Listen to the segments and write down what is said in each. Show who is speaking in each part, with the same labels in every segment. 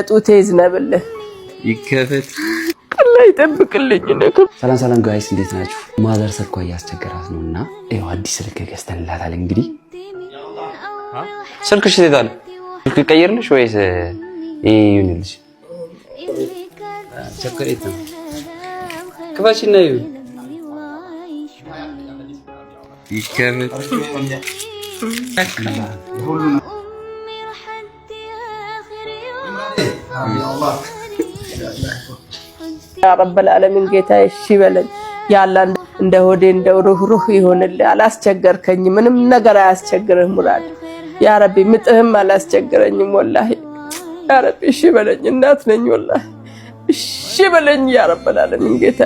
Speaker 1: ጡቴ ይዝነብልህ
Speaker 2: ይከፈት
Speaker 1: አላህ ይጠብቅልኝ ነው።
Speaker 3: ሰላም ጋይስ እንዴት ናችሁ? ማዘር ስልኳ እያስቸገራት ነውና ይሄው አዲስ ስልክ ገዝተንላታል። እንግዲህ
Speaker 2: ስልክሽ ይታል ስልክ ቀይርልሽ ወይስ ይዩንልሽ?
Speaker 3: ቸኮሌት ነው
Speaker 2: ከፋችና ይዩ ይከፈት
Speaker 1: يا رب العالمين ጌታ እሺ በለኝ ያላ እንደ ሆዴ እንደ ሩህ ይሆንልህ አላስቸገርከኝ ምንም ነገር አያስቸግርህ ሙራድ ያ ረቢ ምጥህም አላስቸገረኝም ወላሂ ያ ረቢ እሺ በለኝ እናት ነኝ ወላሂ እሺ በለኝ ያ ረብ العالمين ጌታ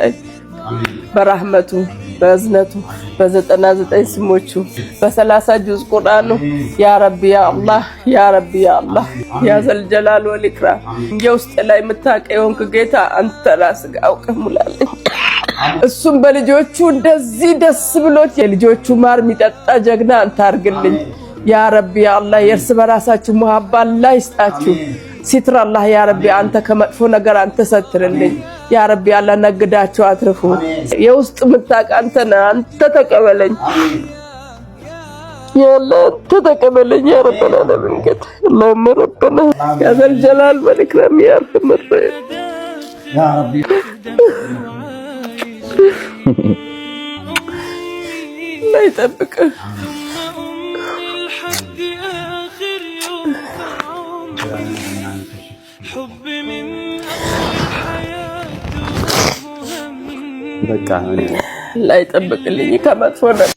Speaker 1: በረህመቱ በእዝነቱ በ99 ስሞቹ በ30 ጁዝ ቁርአኑ ያ ረቢ ያ አላህ ያ ረቢ ያ አላህ ያ ዘል ጀላል ወል ኢክራም የውስጥ ላይ የምታቀየውን ጌታ አንተ ራስህ አውቀህ ሙላልኝ እሱም በልጆቹ እንደዚህ ደስ ብሎት የልጆቹ ማር የሚጠጣ ጀግና አንተ አርግልኝ ያ ረቢ ያ አላህ የርስ በራሳችሁ መሐባ ላይ ይስጣችሁ ሲትር አላህ ያ ረቢ አንተ ከመጥፎ ነገር አንተ ሰትርልኝ ያ ረቢ አላህ ነግዳቸው አትርፉ የውስጥ ምታቅ አንተ ተቀበለኝ ያ አላህ ተቀበለኝ ያ ረብ العالمين ጌታ اللهم ربنا يا ذا الجلال والإكرام يا أرحم الراحمين
Speaker 3: يا ربي
Speaker 1: لا يطبق
Speaker 4: حبي من حياتي
Speaker 1: لا يطبق اللي كما تفرج